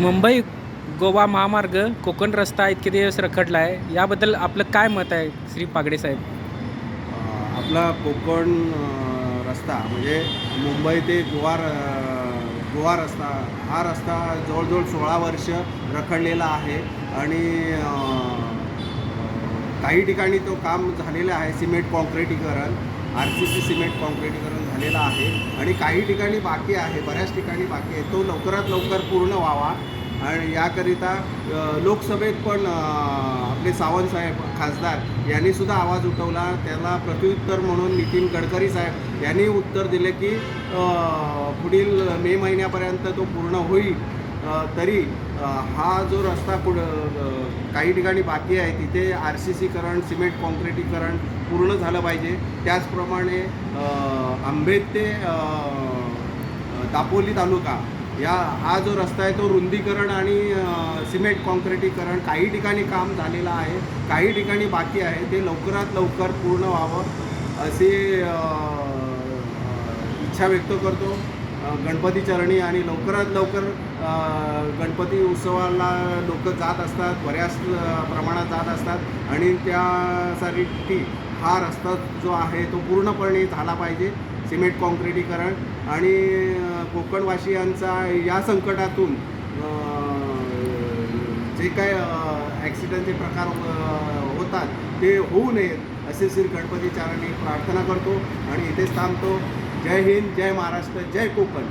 मुंबई गोवा महामार्ग कोकण रस्ता इतके दिवस रखडला आहे, याबद्दल आपलं काय मत आहे श्री पागडे साहेब? आपला कोकण रस्ता म्हणजे मुंबई ते गोवा रस्ता, हा रस्ता जवळजवळ 16 वर्ष रखडलेला आहे आणि काही ठिकाणी तो काम झालेलं आहे. सिमेंट कॉन्क्रिटीकरण, RCC सिमेंट कॉन्क्रिटीकरण झालेलं आहे आणि काही ठिकाणी बाकी आहे, बऱ्याच ठिकाणी बाकी आहे. तो लवकरात लवकर पूर्ण व्हावा आणि याकरिता लोकसभेत पण आपले सावंतसाहेब खासदार यांनीसुद्धा आवाज उठवला. त्याला प्रत्युत्तर म्हणून नितीन गडकरी साहेब यांनी उत्तर दिले की पुढील मे महिन्यापर्यंत तो पूर्ण होईल. तरी हा जो रस्ता काही ठिकाणी बाकी आहे तिथे RCCकरण, सिमेंट कॉन्क्रिटीकरण पूर्ण झालं पाहिजे. त्याचप्रमाणे आंबेड ते दापोली तालुका हा जो रस्ता आहे तो रुंदीकरण आणि सिमेंट कॉन्क्रिटीकरण काही ठिकाणी काम झालेलं आहे, काही ठिकाणी बाकी आहे. ते लवकरात लवकर पूर्ण व्हावं अशी इच्छा व्यक्त करतो गणपती चरणी. आणि लवकरात लवकर गणपती उत्सवाला लोक जात असतात, बऱ्याच प्रमाणात जात असतात आणि त्यासाठी हा रस्ता जो आहे तो पूर्णपणे झाला पाहिजे. सिमेंट कॉन्क्रिटीकरण आणि कोकणवासियांचा या संकटातून जे काय ॲक्सिडेंटचे प्रकार होतात ते होऊ नयेत असे श्री गणपती चरणी प्रार्थना करतो आणि इथेच थांबतो. जय हिंद, जय महाराष्ट्र, जय कोकण.